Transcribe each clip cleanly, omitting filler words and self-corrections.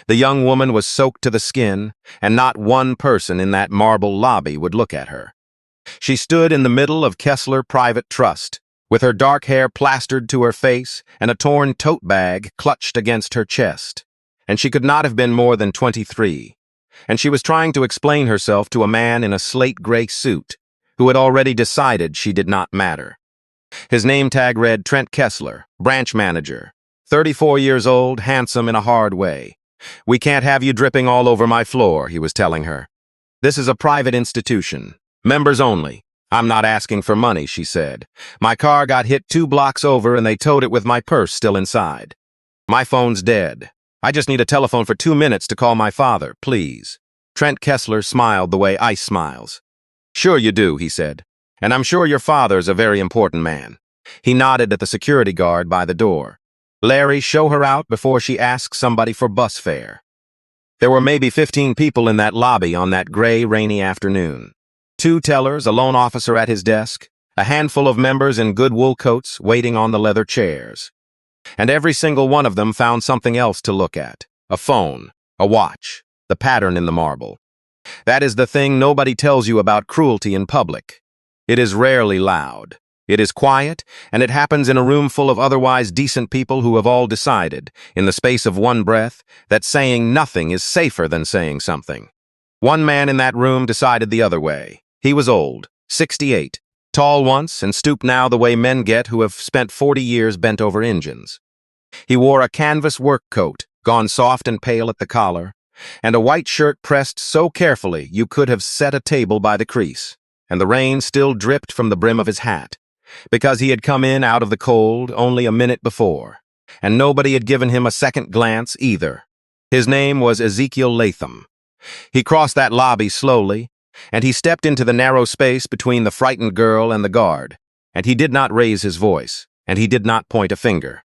The young woman was soaked to the skin, and not one person in that marble lobby would look at her. She stood in the middle of Kessler Private Trust, with her dark hair plastered to her face and a torn tote bag clutched against her chest. And she could not have been more than 23. And she was trying to explain herself to a man in a slate-gray suit, who had already decided she did not matter. His name tag read Trent Kessler, branch manager, 34 years old, handsome in a hard way. "We can't have you dripping all over my floor," he was telling her. "This is a private institution. Members only. I'm not asking for money," she said. "My car got hit 2 blocks over and they towed it with my purse still inside. My phone's dead. I just need a telephone for 2 minutes to call my father, please." Trent Kessler smiled the way ice smiles. "Sure you do," he said. "And I'm sure your father's a very important man." He nodded at the security guard by the door. "Larry, show her out before she asks somebody for bus fare." There were maybe 15 people in that lobby on that gray, rainy afternoon. 2 tellers, a loan officer at his desk, a handful of members in good wool coats waiting on the leather chairs. And every single one of them found something else to look at: a phone, a watch, the pattern in the marble. That is the thing nobody tells you about cruelty in public. It is rarely loud. It is quiet, and it happens in a room full of otherwise decent people who have all decided, in the space of one breath, that saying nothing is safer than saying something. One man in that room decided the other way. He was old, 68, tall once and stooped now the way men get who have spent 40 years bent over engines. He wore a canvas work coat, gone soft and pale at the collar, and a white shirt pressed so carefully you could have set a table by the crease, and the rain still dripped from the brim of his hat, because he had come in out of the cold only a minute before, and nobody had given him a second glance either. His name was Ezekiel Latham. He crossed that lobby slowly, and he stepped into the narrow space between the frightened girl and the guard, and he did not raise his voice, and he did not point a finger.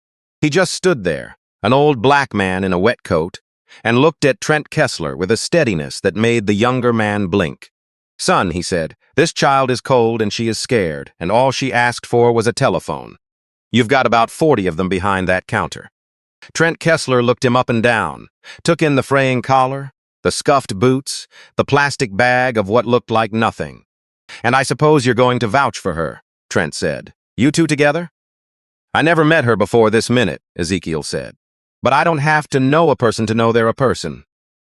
He just stood there, an old black man in a wet coat, and looked at Trent Kessler with a steadiness that made the younger man blink. "Son," he said, "this child is cold and she is scared, and all she asked for was a telephone. You've got about 40 of them behind that counter." Trent Kessler looked him up and down, took in the fraying collar, the scuffed boots, the plastic bag of what looked like nothing. "And I suppose you're going to vouch for her," Trent said. "You two together?" "I never met her before this minute," Ezekiel said. "But I don't have to know a person to know they're a person."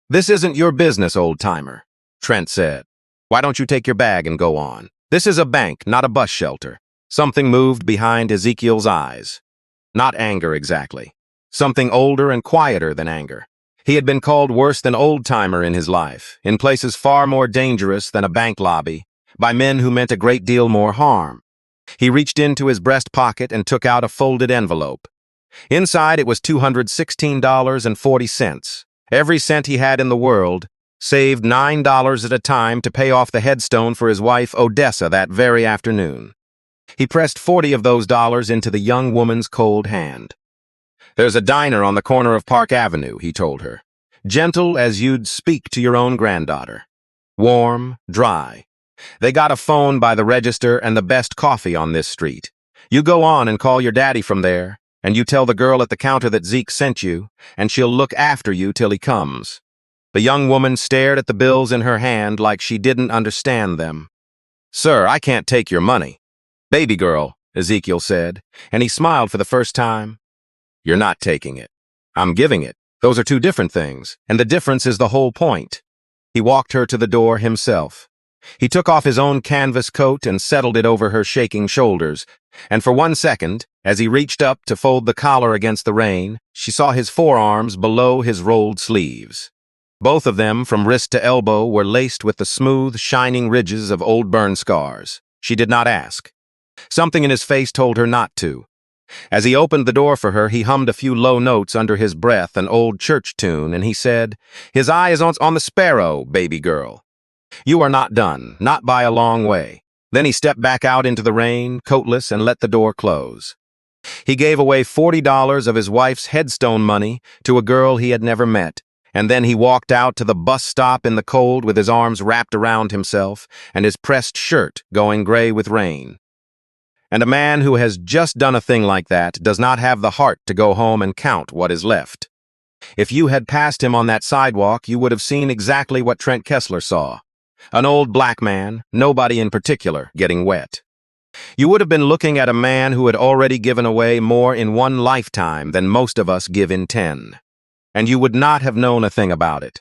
"This isn't your business, old-timer," Trent said. "Why don't you take your bag and go on? This is a bank, not a bus shelter." Something moved behind Ezekiel's eyes. Not anger exactly. Something older and quieter than anger. He had been called worse than old-timer in his life, in places far more dangerous than a bank lobby, by men who meant a great deal more harm. He reached into his breast pocket and took out a folded envelope. Inside it was $216.40. Every cent he had in the world, saved $9 at a time to pay off the headstone for his wife Odessa that very afternoon. He pressed 40 of those dollars into the young woman's cold hand. "There's a diner on the corner of Park Avenue," he told her. "Gentle as you'd speak to your own granddaughter. Warm, dry. They got a phone by the register and the best coffee on this street. You go on and call your daddy from there, and you tell the girl at the counter that Zeke sent you, and she'll look after you till he comes." The young woman stared at the bills in her hand like she didn't understand them. "Sir, I can't take your money." "Baby girl," Ezekiel said, and he smiled for the first time. "You're not taking it. I'm giving it. Those are 2 different things, and the difference is the whole point." He walked her to the door himself. He took off his own canvas coat and settled it over her shaking shoulders, and for 1 second, as he reached up to fold the collar against the rain, she saw his forearms below his rolled sleeves. Both of them, from wrist to elbow, were laced with the smooth, shining ridges of old burn scars. She did not ask. Something in his face told her not to. As he opened the door for her, he hummed a few low notes under his breath, an old church tune, and he said, "His eye is on the sparrow, baby girl. You are not done, not by a long way." Then he stepped back out into the rain, coatless, and let the door close. He gave away $40 of his wife's headstone money to a girl he had never met, and then he walked out to the bus stop in the cold with his arms wrapped around himself and his pressed shirt going gray with rain. And a man who has just done a thing like that does not have the heart to go home and count what is left. If you had passed him on that sidewalk, you would have seen exactly what Trent Kessler saw. An old black man, nobody in particular, getting wet. You would have been looking at a man who had already given away more in one lifetime than most of us give in 10. And you would not have known a thing about it.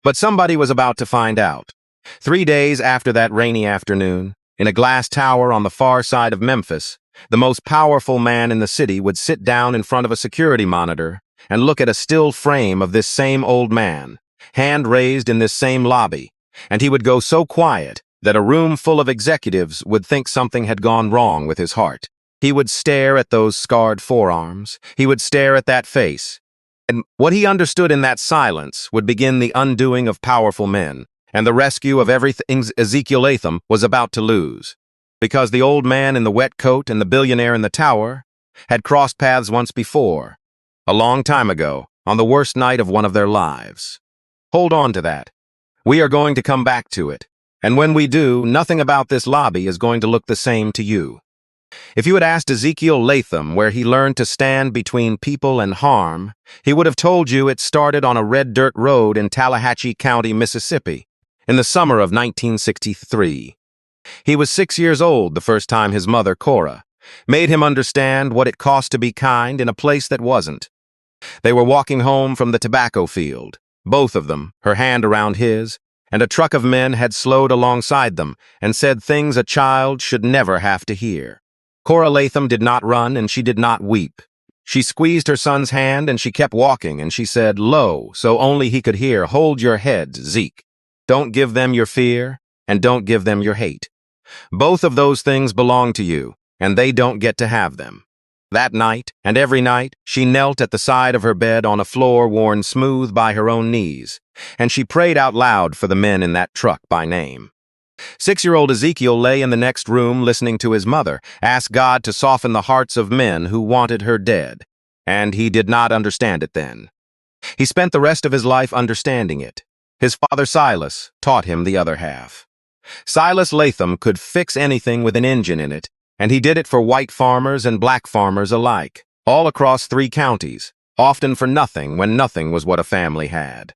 But somebody was about to find out. 3 days after that rainy afternoon, in a glass tower on the far side of Memphis, the most powerful man in the city would sit down in front of a security monitor and look at a still frame of this same old man, hand raised in this same lobby, and he would go so quiet that a room full of executives would think something had gone wrong with his heart. He would stare at those scarred forearms. He would stare at that face. And what he understood in that silence would begin the undoing of powerful men, and the rescue of everything Ezekiel Latham was about to lose. Because the old man in the wet coat and the billionaire in the tower had crossed paths once before, a long time ago, on the worst night of one of their lives. Hold on to that. We are going to come back to it. And when we do, nothing about this lobby is going to look the same to you. If you had asked Ezekiel Latham where he learned to stand between people and harm, he would have told you it started on a red dirt road in Tallahatchie County, Mississippi, in the summer of 1963. He was 6 years old the first time his mother, Cora, made him understand what it cost to be kind in a place that wasn't. They were walking home from the tobacco field, both of them, her hand around his, and a truck of men had slowed alongside them and said things a child should never have to hear. Cora Latham did not run and she did not weep. She squeezed her son's hand and she kept walking and she said, low, so only he could hear, hold your head, Zeke. Don't give them your fear and don't give them your hate. Both of those things belong to you, and they don't get to have them. That night, and every night, she knelt at the side of her bed on a floor worn smooth by her own knees, and she prayed out loud for the men in that truck by name. 6-year-old Ezekiel lay in the next room listening to his mother ask God to soften the hearts of men who wanted her dead, and he did not understand it then. He spent the rest of his life understanding it. His father Silas taught him the other half. Silas Latham could fix anything with an engine in it, and he did it for white farmers and black farmers alike, all across 3 counties, often for nothing when nothing was what a family had.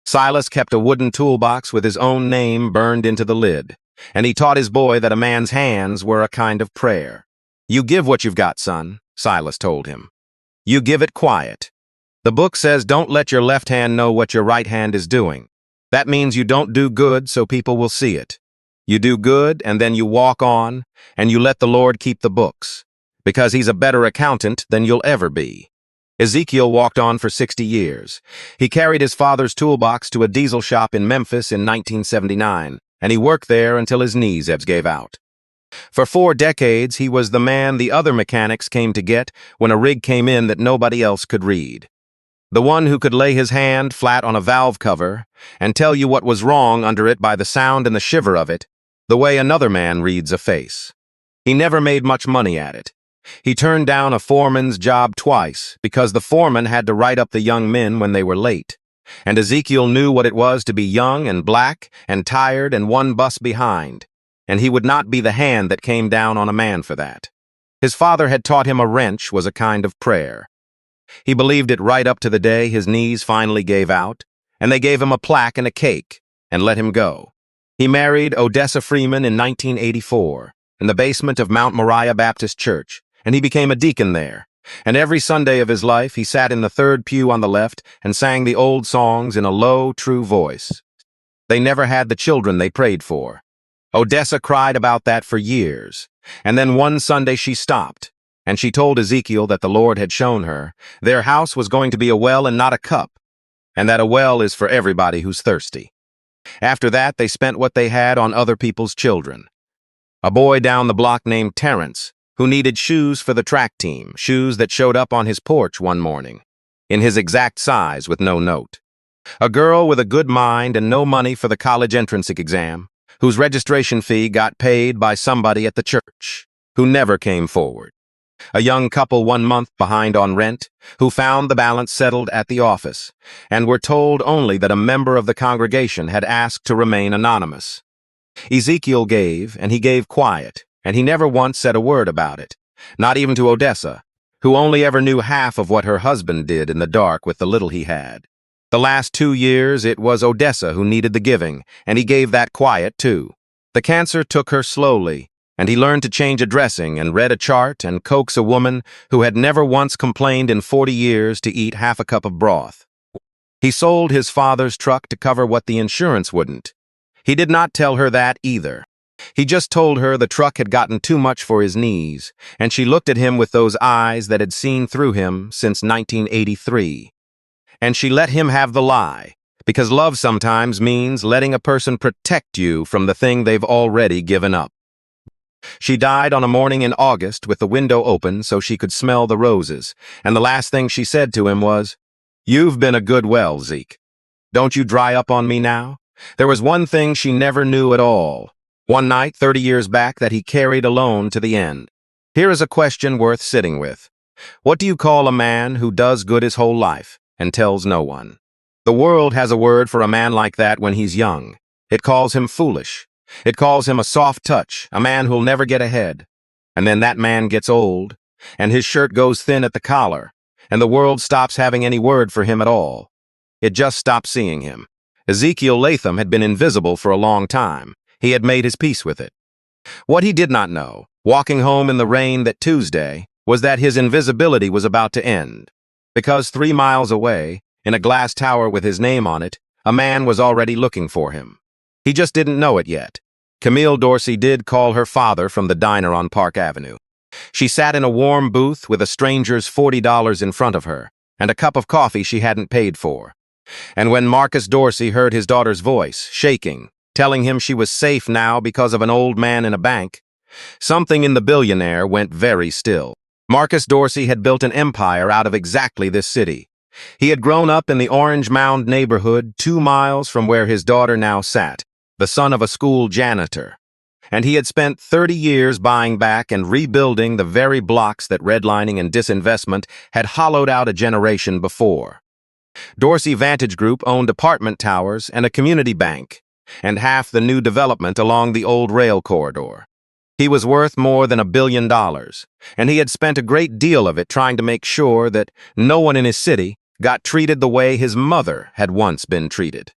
Silas kept a wooden toolbox with his own name burned into the lid, and he taught his boy that a man's hands were a kind of prayer. You give what you've got, son, Silas told him. You give it quiet. The book says don't let your left hand know what your right hand is doing. That means you don't do good so people will see it. You do good, and then you walk on, and you let the Lord keep the books, because he's a better accountant than you'll ever be. Ezekiel walked on for 60 years. He carried his father's toolbox to a diesel shop in Memphis in 1979, and he worked there until his knees gave out. For 4 decades, he was the man the other mechanics came to get when a rig came in that nobody else could read. The one who could lay his hand flat on a valve cover and tell you what was wrong under it by the sound and the shiver of it, the way another man reads a face. He never made much money at it. He turned down a foreman's job twice because the foreman had to write up the young men when they were late. And Ezekiel knew what it was to be young and black and tired and 1 bus behind, and he would not be the hand that came down on a man for that. His father had taught him a wrench was a kind of prayer. He believed it right up to the day his knees finally gave out, and they gave him a plaque and a cake and let him go. He married Odessa Freeman in 1984 in the basement of Mount Moriah Baptist Church, and he became a deacon there. And every Sunday of his life, he sat in the 3rd pew on the left and sang the old songs in a low, true voice. They never had the children they prayed for. Odessa cried about that for years, and then one Sunday she stopped, and she told Ezekiel that the Lord had shown her their house was going to be a well and not a cup, and that a well is for everybody who's thirsty. After that, they spent what they had on other people's children. A boy down the block named Terrence, who needed shoes for the track team, shoes that showed up on his porch one morning, in his exact size with no note. A girl with a good mind and no money for the college entrance exam, whose registration fee got paid by somebody at the church, who never came forward. A young couple 1 month behind on rent, who found the balance settled at the office, and were told only that a member of the congregation had asked to remain anonymous. Ezekiel gave, and he gave quiet, and he never once said a word about it, not even to Odessa, who only ever knew half of what her husband did in the dark with the little he had. The last 2 years, it was Odessa who needed the giving, and he gave that quiet, too. The cancer took her slowly, and he learned to change a dressing and read a chart and coax a woman who had never once complained in 40 years to eat half a cup of broth. He sold his father's truck to cover what the insurance wouldn't. He did not tell her that either. He just told her the truck had gotten too much for his knees, and she looked at him with those eyes that had seen through him since 1983. And she let him have the lie, because love sometimes means letting a person protect you from the thing they've already given up. She died on a morning in August with the window open so she could smell the roses, and the last thing she said to him was, "You've been a good well, Zeke. Don't you dry up on me now?" There was one thing she never knew at all. One night, 30 years back, that he carried alone to the end. Here is a question worth sitting with. What do you call a man who does good his whole life and tells no one? The world has a word for a man like that when he's young. It calls him foolish. It calls him a soft touch, a man who'll never get ahead. And then that man gets old, and his shirt goes thin at the collar, and the world stops having any word for him at all. It just stops seeing him. Ezekiel Latham had been invisible for a long time. He had made his peace with it. What he did not know, walking home in the rain that Tuesday, was that his invisibility was about to end. Because 3 miles away, in a glass tower with his name on it, a man was already looking for him. He just didn't know it yet. Camille Dorsey did call her father from the diner on Park Avenue. She sat in a warm booth with a stranger's $40 in front of her, and a cup of coffee she hadn't paid for. And when Marcus Dorsey heard his daughter's voice, shaking, telling him she was safe now because of an old man in a bank, something in the Billionaire went very still. Marcus Dorsey had built an empire out of exactly this city. He had grown up in the Orange Mound neighborhood 2 miles from where his daughter now sat, the son of a school janitor. And he had spent 30 years buying back and rebuilding the very blocks that redlining and disinvestment had hollowed out a generation before. Dorsey Vantage Group owned apartment towers and a community bank, and half the new development along the old rail corridor. He was worth more than $1 billion, and he had spent a great deal of it trying to make sure that no one in his city got treated the way his mother had once been treated.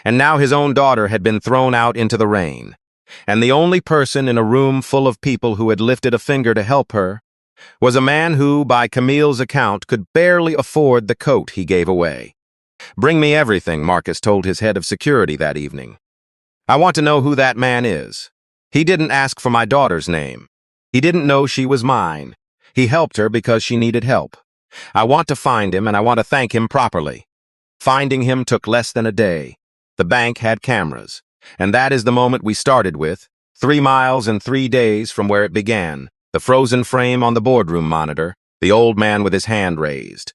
And now his own daughter had been thrown out into the rain, and the only person in a room full of people who had lifted a finger to help her was a man who, by Camille's account, could barely afford the coat he gave away. "Bring me everything," Marcus told his head of security that evening. "I want to know who that man is. He didn't ask for my daughter's name. He didn't know she was mine. He helped her because she needed help. I want to find him, and I want to thank him properly." Finding him took less than a day. The bank had cameras, and that is the moment we started with, 3 miles and 3 days from where it began, the frozen frame on the boardroom monitor, the old man with his hand raised.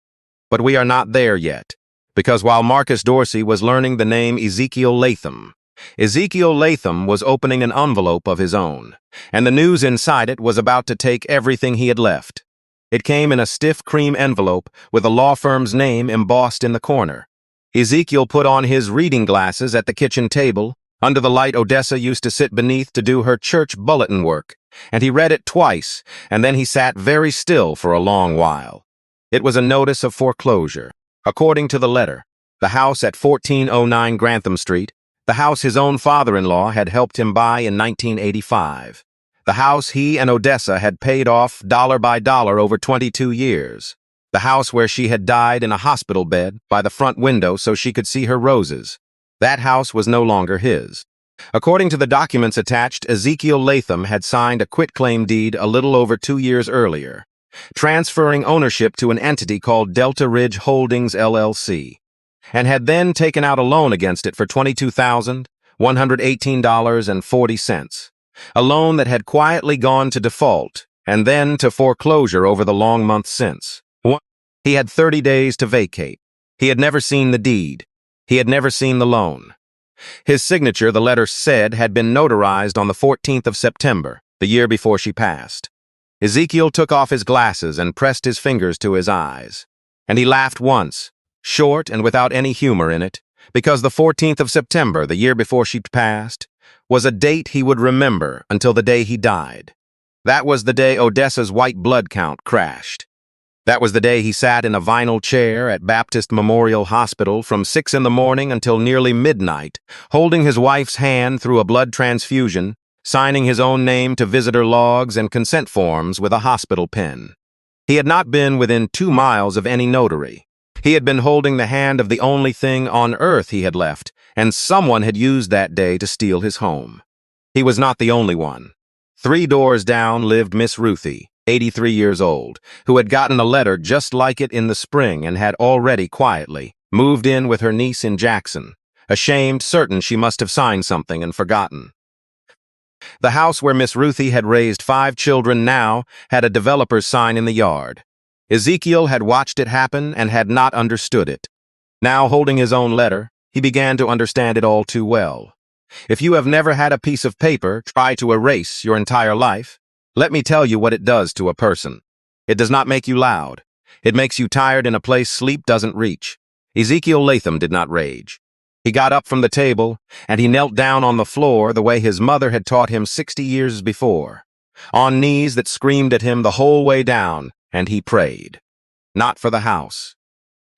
But we are not there yet, because while Marcus Dorsey was learning the name Ezekiel Latham was opening an envelope of his own, and the news inside it was about to take everything he had left. It came in a stiff cream envelope with a law firm's name embossed in the corner. Ezekiel put on his reading glasses at the kitchen table, under the light Odessa used to sit beneath to do her church bulletin work, and he read it twice, and then he sat very still for a long while. It was a notice of foreclosure. According to the letter, the house at 1409 Grantham Street, the house his own father-in-law had helped him buy in 1985. The house he and Odessa had paid off dollar by dollar over 22 years. The house where she had died in a hospital bed by the front window so she could see her roses. That house was no longer his. According to the documents attached, Ezekiel Latham had signed a quitclaim deed a little over 2 years earlier, transferring ownership to an entity called Delta Ridge Holdings, LLC, and had then taken out a loan against it for $22,118.40, a loan that had quietly gone to default and then to foreclosure over the long months since. He had 30 days to vacate. He had never seen the deed. He had never seen the loan. His signature, the letter said, had been notarized on the 14th of September, the year before she passed. Ezekiel took off his glasses and pressed his fingers to his eyes. And he laughed once, short and without any humor in it, because the 14th of September, the year before she passed, was a date he would remember until the day he died. That was the day Odessa's white blood count crashed. That was the day he sat in a vinyl chair at Baptist Memorial Hospital from 6 in the morning until nearly midnight, holding his wife's hand through a blood transfusion, signing his own name to visitor logs and consent forms with a hospital pen. He had not been within 2 miles of any notary. He had been holding the hand of the only thing on earth he had left, and someone had used that day to steal his home. He was not the only one. 3 doors down lived Miss Ruthie, 83 years old, who had gotten a letter just like it in the spring and had already quietly moved in with her niece in Jackson, ashamed, certain she must have signed something and forgotten. The house where Miss Ruthie had raised 5 children now had a developer's sign in the yard. Ezekiel had watched it happen and had not understood it. Now, holding his own letter, he began to understand it all too well. If you have never had a piece of paper try to erase your entire life, let me tell you what it does to a person. It does not make you loud. It makes you tired in a place sleep doesn't reach. Ezekiel Latham did not rage. He got up from the table, and he knelt down on the floor the way his mother had taught him 60 years before, on knees that screamed at him the whole way down, and he prayed. Not for the house.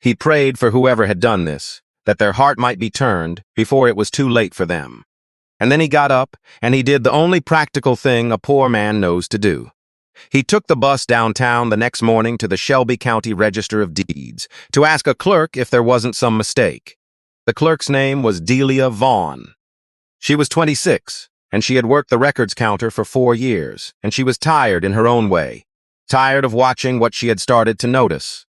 He prayed for whoever had done this, that their heart might be turned before it was too late for them. And then he got up, and he did the only practical thing a poor man knows to do. He took the bus downtown the next morning to the Shelby County Register of Deeds to ask a clerk if there wasn't some mistake. The clerk's name was Delia Vaughn. She was 26, and she had worked the records counter for 4 years, and she was tired in her own way, tired of watching what she had started to notice.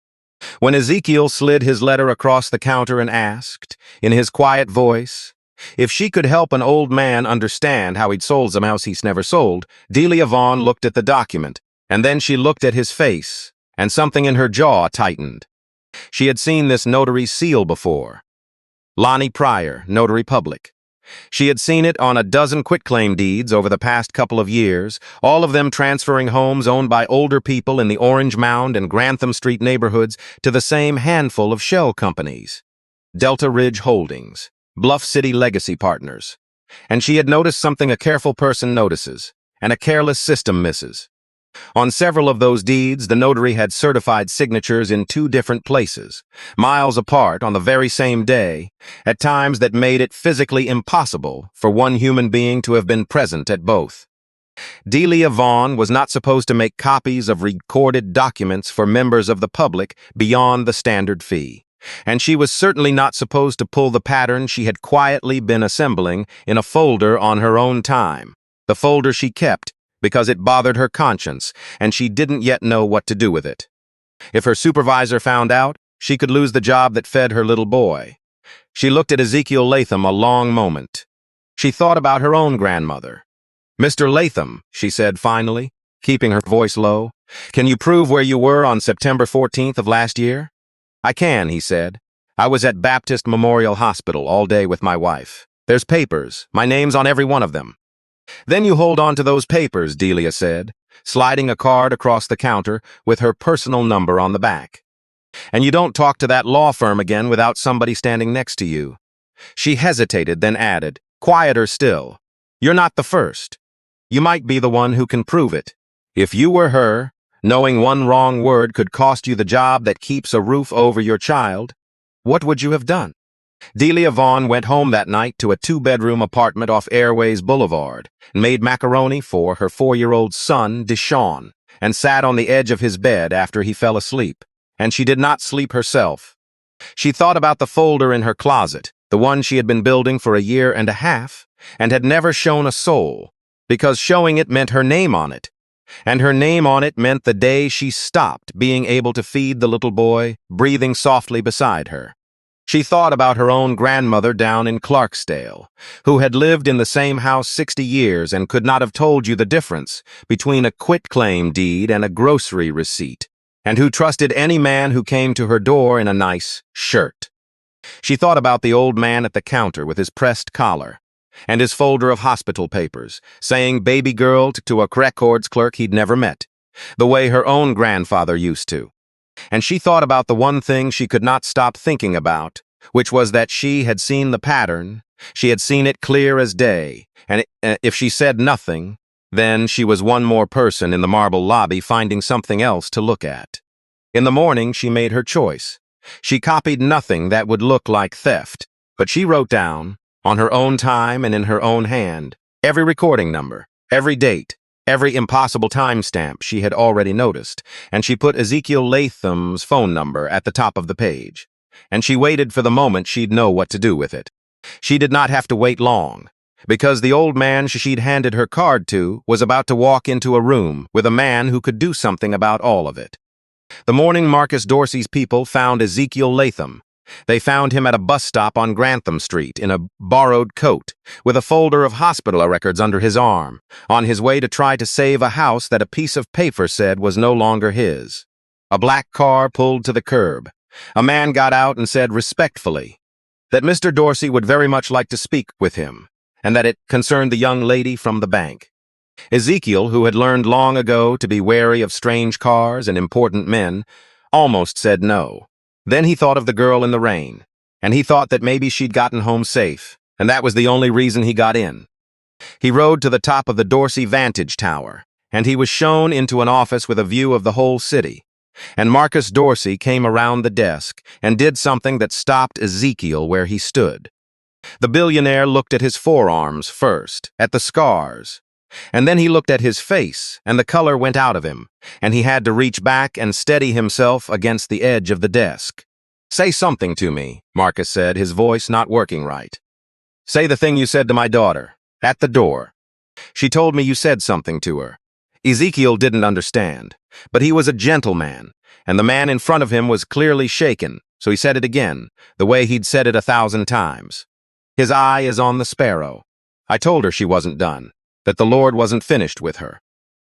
When Ezekiel slid his letter across the counter and asked, in his quiet voice, if she could help an old man understand how he'd sold some house he's never sold, Delia Vaughn looked at the document, and then she looked at his face, and something in her jaw tightened. She had seen this notary's seal before. Lonnie Pryor, Notary Public. She had seen it on a dozen quitclaim deeds over the past couple of years, all of them transferring homes owned by older people in the Orange Mound and Grantham Street neighborhoods to the same handful of shell companies. Delta Ridge Holdings, Bluff City Legacy Partners. And she had noticed something a careful person notices, and a careless system misses. On several of those deeds, the notary had certified signatures in 2 different places, miles apart on the very same day, at times that made it physically impossible for one human being to have been present at both. Delia Vaughn was not supposed to make copies of recorded documents for members of the public beyond the standard fee, and she was certainly not supposed to pull the pattern she had quietly been assembling in a folder on her own time, the folder she kept because it bothered her conscience, and she didn't yet know what to do with it. If her supervisor found out, she could lose the job that fed her little boy. She looked at Ezekiel Latham a long moment. She thought about her own grandmother. "Mr. Latham," she said finally, keeping her voice low, "can you prove where you were on September 14th of last year?" "I can," he said. "I was at Baptist Memorial Hospital all day with my wife. There's papers. My name's on every one of them." "Then you hold on to those papers," Delia said, sliding a card across the counter with her personal number on the back. "And you don't talk to that law firm again without somebody standing next to you." She hesitated, then added, quieter still, "You're not the first. You might be the one who can prove it. If you were her, knowing one wrong word could cost you the job that keeps a roof over your child, what would you have done?" Delia Vaughn went home that night to a 2-bedroom apartment off Airways Boulevard and made macaroni for her 4-year-old son, Deshaun, and sat on the edge of his bed after he fell asleep. And she did not sleep herself. She thought about the folder in her closet, the one she had been building for a year and a half, and had never shown a soul, because showing it meant her name on it. And her name on it meant the day she stopped being able to feed the little boy, breathing softly beside her. She thought about her own grandmother down in Clarksdale, who had lived in the same house 60 years and could not have told you the difference between a quitclaim deed and a grocery receipt, and who trusted any man who came to her door in a nice shirt. She thought about the old man at the counter with his pressed collar and his folder of hospital papers, saying baby girl to a records clerk he'd never met, the way her own grandfather used to. And she thought about the one thing she could not stop thinking about, which was that she had seen the pattern, she had seen it clear as day, and if she said nothing, then she was one more person in the marble lobby finding something else to look at. In the morning, she made her choice. She copied nothing that would look like theft, but she wrote down, on her own time and in her own hand, every recording number, every date, every impossible timestamp she had already noticed, and she put Ezekiel Latham's phone number at the top of the page. And she waited for the moment she'd know what to do with it. She did not have to wait long, because the old man she'd handed her card to was about to walk into a room with a man who could do something about all of it. The morning Marcus Dorsey's people found Ezekiel Latham. They found him at a bus stop on Grantham Street in a borrowed coat, with a folder of hospital records under his arm, on his way to try to save a house that a piece of paper said was no longer his. A black car pulled to the curb. A man got out and said respectfully that Mr. Dorsey would very much like to speak with him, and that it concerned the young lady from the bank. Ezekiel, who had learned long ago to be wary of strange cars and important men, almost said no. Then he thought of the girl in the rain, and he thought that maybe she'd gotten home safe, and that was the only reason he got in. He rode to the top of the Dorsey Vantage Tower, and he was shown into an office with a view of the whole city. And Marcus Dorsey came around the desk and did something that stopped Ezekiel where he stood. The billionaire looked at his forearms first, at the scars, and then he looked at his face, and the color went out of him, and he had to reach back and steady himself against the edge of the desk. "Say something to me," Marcus said, his voice not working right. "Say the thing you said to my daughter, at the door. She told me you said something to her." Ezekiel didn't understand, but he was a gentleman, and the man in front of him was clearly shaken, so he said it again, the way he'd said it 1,000 times. "His eye is on the sparrow. I told her she wasn't done, that the Lord wasn't finished with her."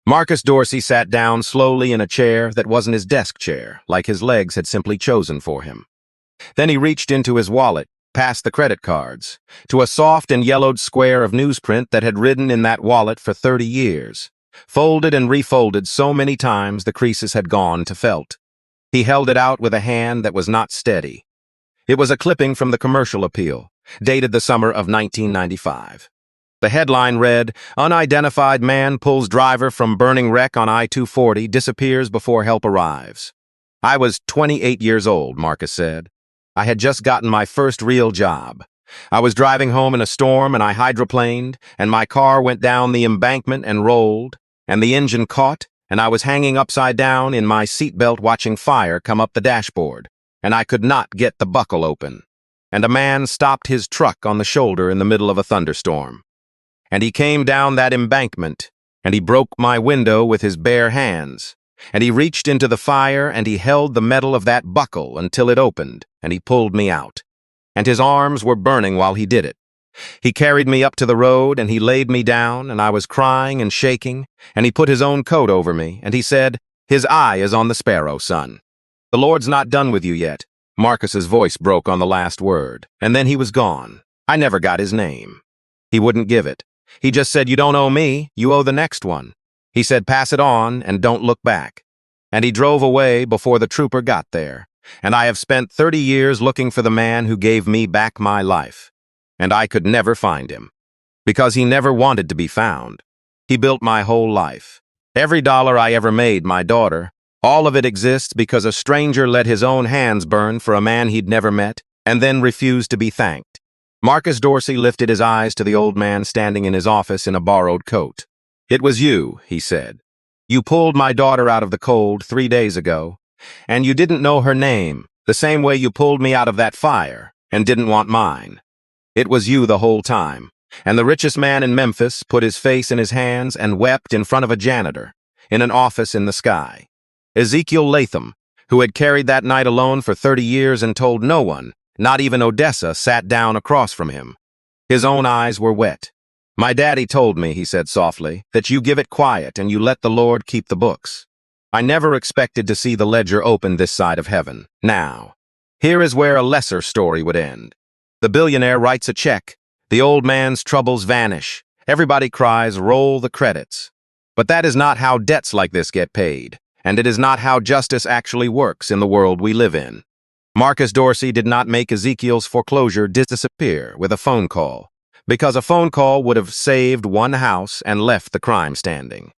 Marcus Dorsey sat down slowly in a chair that wasn't his desk chair, like his legs had simply chosen for him. Then he reached into his wallet, past the credit cards, to a soft and yellowed square of newsprint that had ridden in that wallet for 30 years, folded and refolded so many times the creases had gone to felt. He held it out with a hand that was not steady. It was a clipping from the commercial appeal, dated the summer of 1995. The headline read, "Unidentified man pulls driver from burning wreck on I-240, disappears before help arrives." I was 28 years old, Marcus said. I had just gotten my first real job. I was driving home in a storm and I hydroplaned, and my car went down the embankment and rolled, and the engine caught, and I was hanging upside down in my seatbelt watching fire come up the dashboard, and I could not get the buckle open. And a man stopped his truck on the shoulder in the middle of a thunderstorm. And he came down that embankment, and he broke my window with his bare hands, and he reached into the fire and he held the metal of that buckle until it opened, and he pulled me out. And his arms were burning while he did it. He carried me up to the road and he laid me down, and I was crying and shaking, and he put his own coat over me, and he said, "His eye is on the sparrow, son. The Lord's not done with you yet." Marcus's voice broke on the last word, and then he was gone. I never got his name. He wouldn't give it. He just said, "You don't owe me, you owe the next one." He said, "Pass it on and don't look back." And he drove away before the trooper got there. And I have spent 30 years looking for the man who gave me back my life. And I could never find him. Because he never wanted to be found. He built my whole life. Every dollar I ever made, my daughter, all of it exists because a stranger let his own hands burn for a man he'd never met, and then refused to be thanked. Marcus Dorsey lifted his eyes to the old man standing in his office in a borrowed coat. "It was you," he said. "You pulled my daughter out of the cold 3 days ago, and you didn't know her name, the same way you pulled me out of that fire, and didn't want mine. It was you the whole time." And the richest man in Memphis put his face in his hands and wept in front of a janitor, in an office in the sky. Ezekiel Latham, who had carried that night alone for 30 years and told no one, not even Odessa, sat down across from him. His own eyes were wet. "My daddy told me," he said softly, "that you give it quiet and you let the Lord keep the books. I never expected to see the ledger open this side of heaven. Now, here is where a lesser story would end. The billionaire writes a check. The old man's troubles vanish. Everybody cries, 'Roll the credits.' But that is not how debts like this get paid, and it is not how justice actually works in the world we live in. Marcus Dorsey did not make Ezekiel's foreclosure disappear with a phone call, because a phone call would have saved one house and left the crime standing.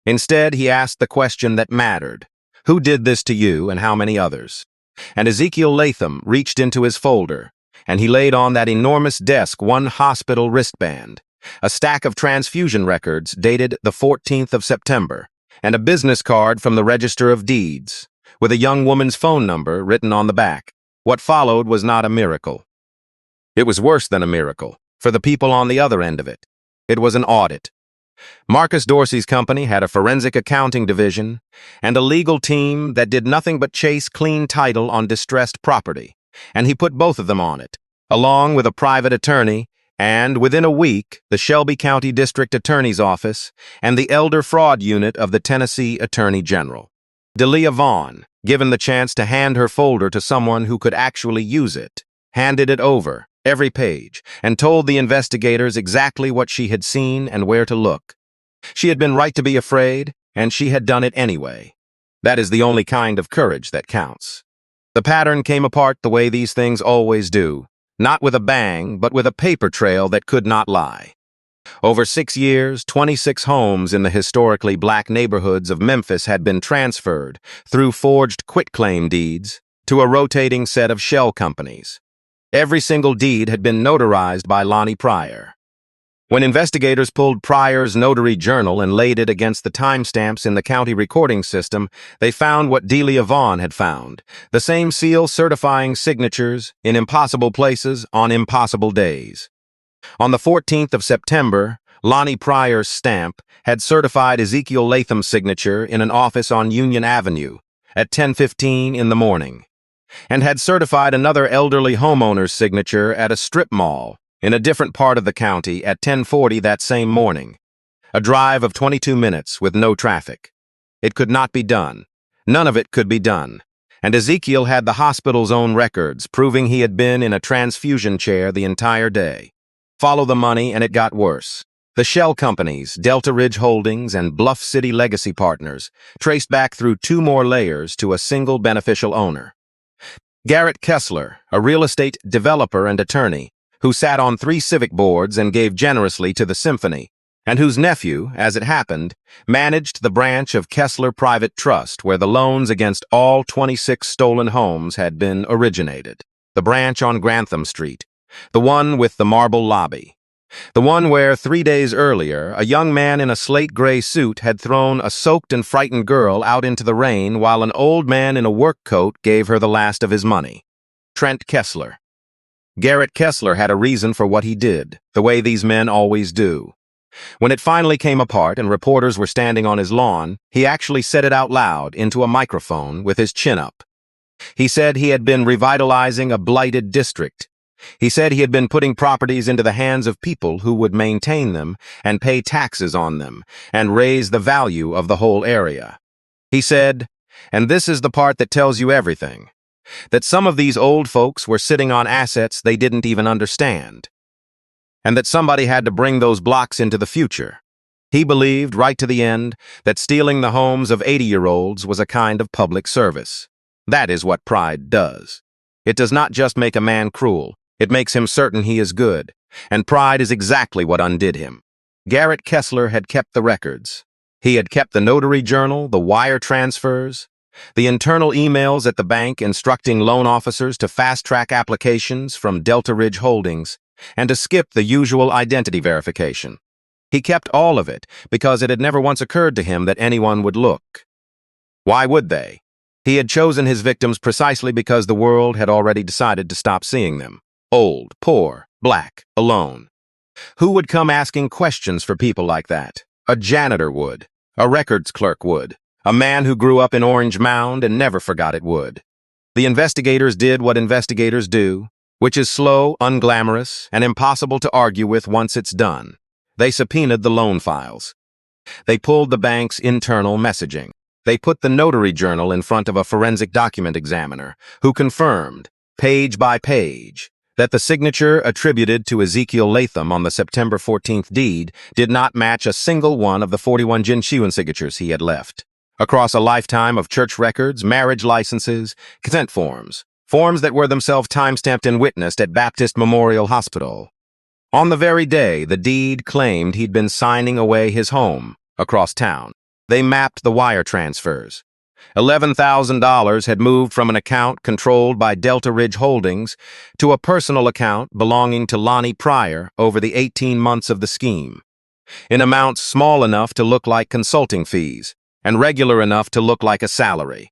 Instead, he asked the question that mattered. Who did this to you and how many others? And Ezekiel Latham reached into his folder, and he laid on that enormous desk one hospital wristband, a stack of transfusion records dated the 14th of September, and a business card from the Register of Deeds, with a young woman's phone number written on the back. What followed was not a miracle. It was worse than a miracle, for the people on the other end of it. It was an audit. Marcus Dorsey's company had a forensic accounting division and a legal team that did nothing but chase clean title on distressed property, and he put both of them on it, along with a private attorney, and within a week, the Shelby County District Attorney's Office and the Elder Fraud Unit of the Tennessee Attorney General. Delia Vaughn, given the chance to hand her folder to someone who could actually use it, handed it over, every page, and told the investigators exactly what she had seen and where to look. She had been right to be afraid, and she had done it anyway. That is the only kind of courage that counts. The pattern came apart the way these things always do, not with a bang, but with a paper trail that could not lie. Over 6 years, 26 homes in the historically black neighborhoods of Memphis had been transferred, through forged quitclaim deeds, to a rotating set of shell companies. Every single deed had been notarized by Lonnie Pryor. When investigators pulled Pryor's notary journal and laid it against the timestamps in the county recording system, they found what Delia Vaughn had found, the same seal certifying signatures in impossible places on impossible days. On the 14th of September, Lonnie Pryor's stamp had certified Ezekiel Latham's signature in an office on Union Avenue at 10:15 in the morning, and had certified another elderly homeowner's signature at a strip mall in a different part of the county at 10:40 that same morning. A drive of 22 minutes with no traffic. It could not be done. None of it could be done. And Ezekiel had the hospital's own records proving he had been in a transfusion chair the entire day. Follow the money, and it got worse. The shell companies, Delta Ridge Holdings and Bluff City Legacy Partners, traced back through 2 more layers to a single beneficial owner. Garrett Kessler, a real estate developer and attorney, who sat on 3 civic boards and gave generously to the symphony, and whose nephew, as it happened, managed the branch of Kessler Private Trust where the loans against all 26 stolen homes had been originated. The branch on Grantham Street, the one with the marble lobby. The one where 3 days earlier, a young man in a slate-gray suit had thrown a soaked and frightened girl out into the rain while an old man in a work coat gave her the last of his money. Trent Kessler. Garrett Kessler had a reason for what he did, the way these men always do. When it finally came apart and reporters were standing on his lawn, he actually said it out loud into a microphone with his chin up. He said he had been revitalizing a blighted district. He said he had been putting properties into the hands of people who would maintain them and pay taxes on them and raise the value of the whole area. He said, and this is the part that tells you everything, that some of these old folks were sitting on assets they didn't even understand, and that somebody had to bring those blocks into the future. He believed, right to the end, that stealing the homes of 80-year-olds was a kind of public service. That is what pride does. It does not just make a man cruel. It makes him certain he is good, and pride is exactly what undid him. Garrett Kessler had kept the records. He had kept the notary journal, the wire transfers, the internal emails at the bank instructing loan officers to fast-track applications from Delta Ridge Holdings and to skip the usual identity verification. He kept all of it because it had never once occurred to him that anyone would look. Why would they? He had chosen his victims precisely because the world had already decided to stop seeing them. Old, poor, black, alone. Who would come asking questions for people like that? A janitor would. A records clerk would. A man who grew up in Orange Mound and never forgot it would. The investigators did what investigators do, which is slow, unglamorous, and impossible to argue with once it's done. They subpoenaed the loan files. They pulled the bank's internal messaging. They put the notary journal in front of a forensic document examiner, who confirmed, page by page, that the signature attributed to Ezekiel Latham on the September 14th deed did not match a single one of the 41 Jinshuan signatures he had left. Across a lifetime of church records, marriage licenses, consent forms that were themselves time-stamped and witnessed at Baptist Memorial Hospital. On the very day the deed claimed he'd been signing away his home across town, they mapped the wire transfers. $11,000 had moved from an account controlled by Delta Ridge Holdings to a personal account belonging to Lonnie Pryor over the 18 months of the scheme, in amounts small enough to look like consulting fees and regular enough to look like a salary.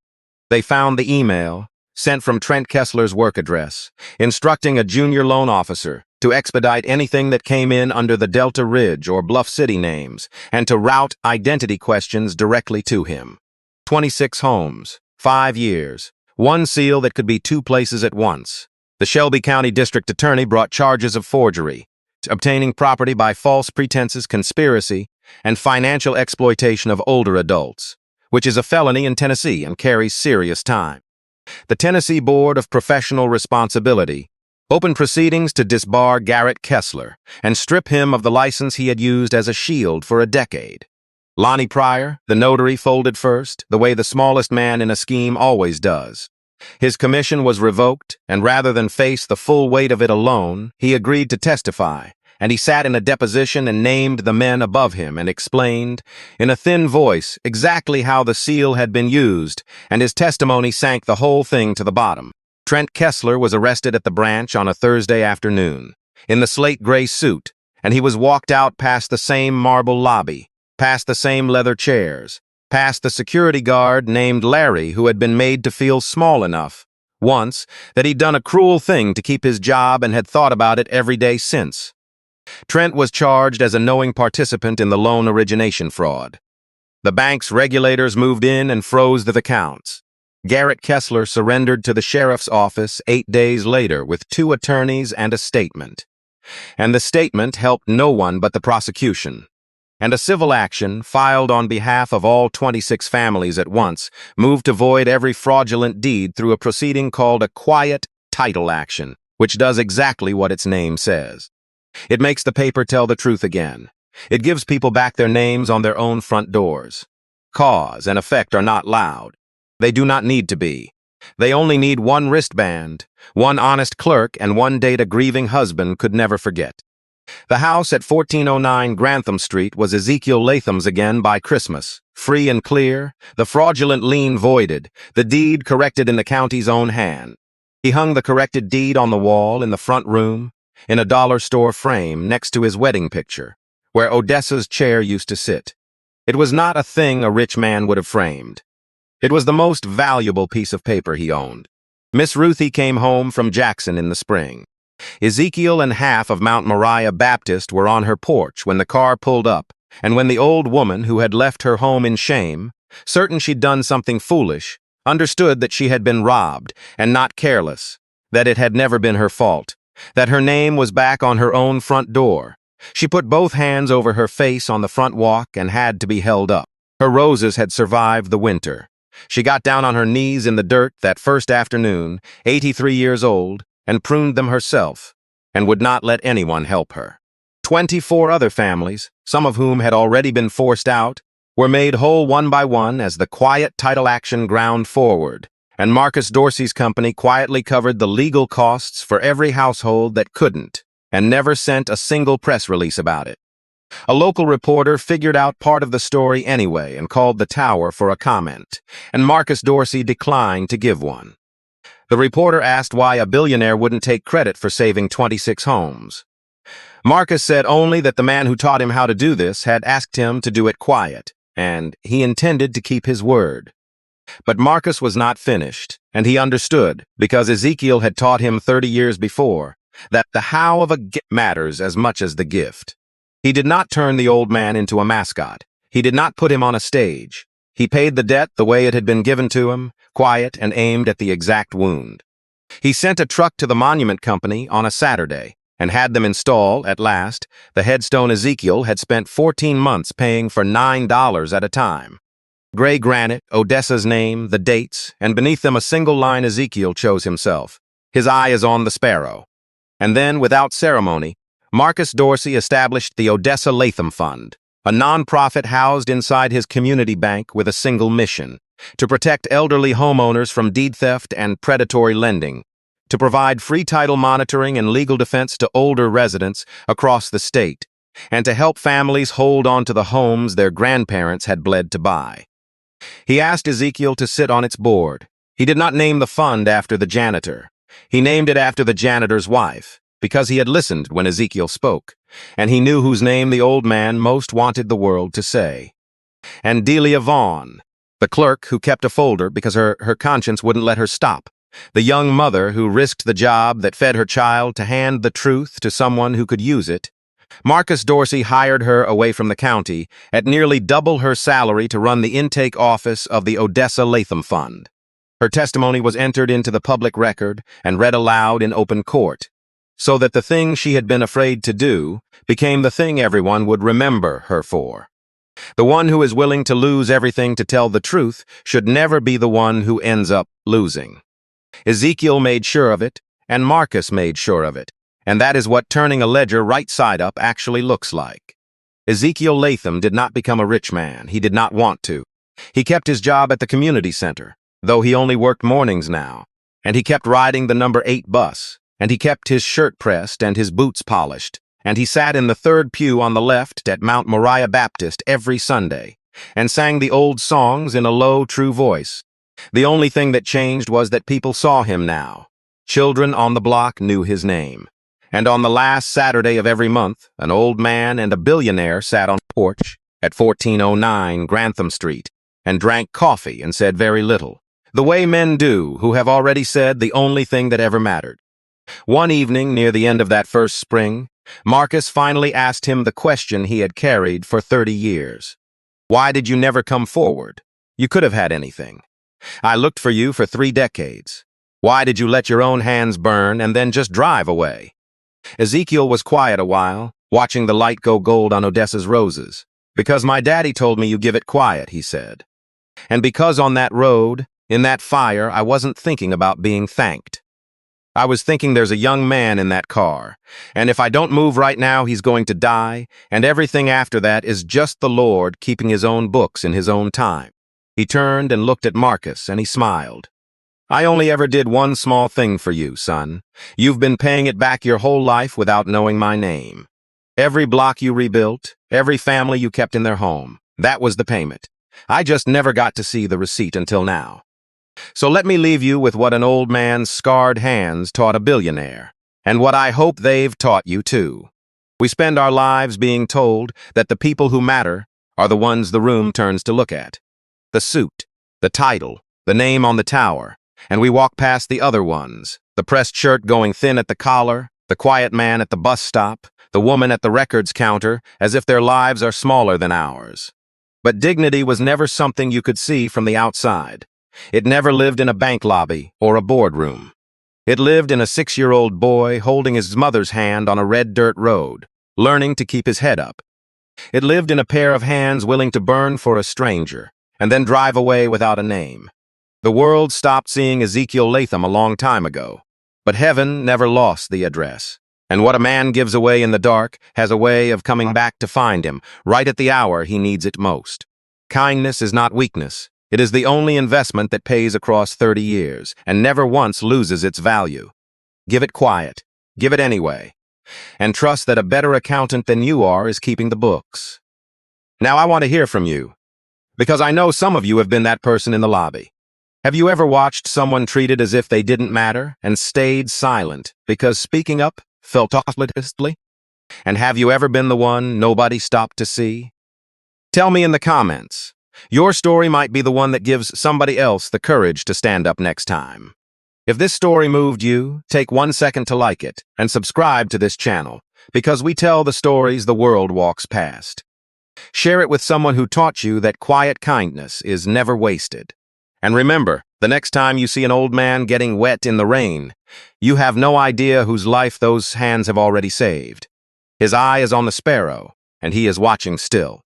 They found the email, sent from Trent Kessler's work address, instructing a junior loan officer to expedite anything that came in under the Delta Ridge or Bluff City names and to route identity questions directly to him. 26 homes, 5 years, one seal that could be 2 places at once. The Shelby County District Attorney brought charges of forgery, obtaining property by false pretenses, conspiracy, and financial exploitation of older adults, which is a felony in Tennessee and carries serious time. The Tennessee Board of Professional Responsibility opened proceedings to disbar Garrett Kessler and strip him of the license he had used as a shield for a decade. Lonnie Pryor, the notary, folded first, the way the smallest man in a scheme always does. His commission was revoked, and rather than face the full weight of it alone, he agreed to testify, and he sat in a deposition and named the men above him and explained, in a thin voice, exactly how the seal had been used, and his testimony sank the whole thing to the bottom. Trent Kessler was arrested at the branch on a Thursday afternoon, in the slate gray suit, and he was walked out past the same marble lobby, past the same leather chairs, past the security guard named Larry who had been made to feel small enough, once, that he'd done a cruel thing to keep his job and had thought about it every day since. Trent was charged as a knowing participant in the loan origination fraud. The bank's regulators moved in and froze the accounts. Garrett Kessler surrendered to the sheriff's office 8 days later with 2 attorneys and a statement. And the statement helped no one but the prosecution. And a civil action, filed on behalf of all 26 families at once, moved to void every fraudulent deed through a proceeding called a quiet title action, which does exactly what its name says. It makes the paper tell the truth again. It gives people back their names on their own front doors. Cause and effect are not loud. They do not need to be. They only need one wristband, one honest clerk, and one date a grieving husband could never forget. The house at 1409 Grantham Street was Ezekiel Latham's again by Christmas, free and clear, the fraudulent lien voided, the deed corrected in the county's own hand. He hung the corrected deed on the wall in the front room, in a dollar store frame next to his wedding picture, where Odessa's chair used to sit. It was not a thing a rich man would have framed. It was the most valuable piece of paper he owned. Miss Ruthie came home from Jackson in the spring. Ezekiel and half of Mount Moriah Baptist were on her porch when the car pulled up, and when the old woman who had left her home in shame, certain she'd done something foolish, understood that she had been robbed, and not careless, that it had never been her fault, that her name was back on her own front door. She put both hands over her face on the front walk and had to be held up. Her roses had survived the winter. She got down on her knees in the dirt that first afternoon, 83 years old, and pruned them herself, and would not let anyone help her. 24 other families, some of whom had already been forced out, were made whole one by one as the quiet title action ground forward, and Marcus Dorsey's company quietly covered the legal costs for every household that couldn't, and never sent a single press release about it. A local reporter figured out part of the story anyway and called the tower for a comment, and Marcus Dorsey declined to give one. The reporter asked why a billionaire wouldn't take credit for saving 26 homes. Marcus said only that the man who taught him how to do this had asked him to do it quiet, and he intended to keep his word. But Marcus was not finished, and he understood, because Ezekiel had taught him 30 years before, that the how of a gift matters as much as the gift. He did not turn the old man into a mascot. He did not put him on a stage. He paid the debt the way it had been given to him, quiet and aimed at the exact wound. He sent a truck to the monument company on a Saturday and had them install, at last, the headstone Ezekiel had spent 14 months paying for $9 at a time. Gray granite, Odessa's name, the dates, and beneath them a single line Ezekiel chose himself. His eye is on the sparrow. And then, without ceremony, Marcus Dorsey established the Odessa Latham Fund, a non-profit housed inside his community bank with a single mission: to protect elderly homeowners from deed theft and predatory lending, to provide free title monitoring and legal defense to older residents across the state, and to help families hold on to the homes their grandparents had bled to buy. He asked Ezekiel to sit on its board. He did not name the fund after the janitor. He named it after the janitor's wife, because he had listened when Ezekiel spoke, and he knew whose name the old man most wanted the world to say. And Delia Vaughn, the clerk who kept a folder because her conscience wouldn't let her stop. The young mother who risked the job that fed her child to hand the truth to someone who could use it. Marcus Dorsey hired her away from the county at nearly double her salary to run the intake office of the Odessa Latham Fund. Her testimony was entered into the public record and read aloud in open court, so that the thing she had been afraid to do became the thing everyone would remember her for. The one who is willing to lose everything to tell the truth should never be the one who ends up losing. Ezekiel made sure of it, and Marcus made sure of it, and that is what turning a ledger right side up actually looks like. Ezekiel Latham did not become a rich man. He did not want to. He kept his job at the community center, though he only worked mornings now, and he kept riding the number 8 bus, and he kept his shirt pressed and his boots polished, and he sat in the third pew on the left at Mount Moriah Baptist every Sunday, and sang the old songs in a low, true voice. The only thing that changed was that people saw him now. Children on the block knew his name. And on the last Saturday of every month, an old man and a billionaire sat on a porch at 1409 Grantham Street and drank coffee and said very little, the way men do who have already said the only thing that ever mattered. One evening near the end of that first spring, Marcus finally asked him the question he had carried for 30 years. Why did you never come forward? You could have had anything. I looked for you for 3 decades. Why did you let your own hands burn and then just drive away? Ezekiel was quiet a while, watching the light go gold on Odessa's roses. Because my daddy told me you give it quiet, he said. And because on that road, in that fire, I wasn't thinking about being thanked. I was thinking there's a young man in that car, and if I don't move right now, he's going to die, and everything after that is just the Lord keeping his own books in his own time. He turned and looked at Marcus, and he smiled. I only ever did one small thing for you, son. You've been paying it back your whole life without knowing my name. Every block you rebuilt, every family you kept in their home, that was the payment. I just never got to see the receipt until now. So let me leave you with what an old man's scarred hands taught a billionaire, and what I hope they've taught you too. We spend our lives being told that the people who matter are the ones the room turns to look at. The suit, the title, the name on the tower, and we walk past the other ones, the pressed shirt going thin at the collar, the quiet man at the bus stop, the woman at the records counter, as if their lives are smaller than ours. But dignity was never something you could see from the outside. It never lived in a bank lobby or a boardroom. It lived in a 6-year-old boy holding his mother's hand on a red dirt road, learning to keep his head up. It lived in a pair of hands willing to burn for a stranger, and then drive away without a name. The world stopped seeing Ezekiel Latham a long time ago, but heaven never lost the address. And what a man gives away in the dark has a way of coming back to find him, right at the hour he needs it most. Kindness is not weakness. It is the only investment that pays across 30 years, and never once loses its value. Give it quiet. Give it anyway. And trust that a better accountant than you are is keeping the books. Now I want to hear from you, because I know some of you have been that person in the lobby. Have you ever watched someone treated as if they didn't matter and stayed silent because speaking up felt awkwardly? And have you ever been the one nobody stopped to see? Tell me in the comments. Your story might be the one that gives somebody else the courage to stand up next time. If this story moved you, take 1 second to like it and subscribe to this channel, because we tell the stories the world walks past. Share it with someone who taught you that quiet kindness is never wasted. And remember, the next time you see an old man getting wet in the rain, you have no idea whose life those hands have already saved. His eye is on the sparrow, and he is watching still.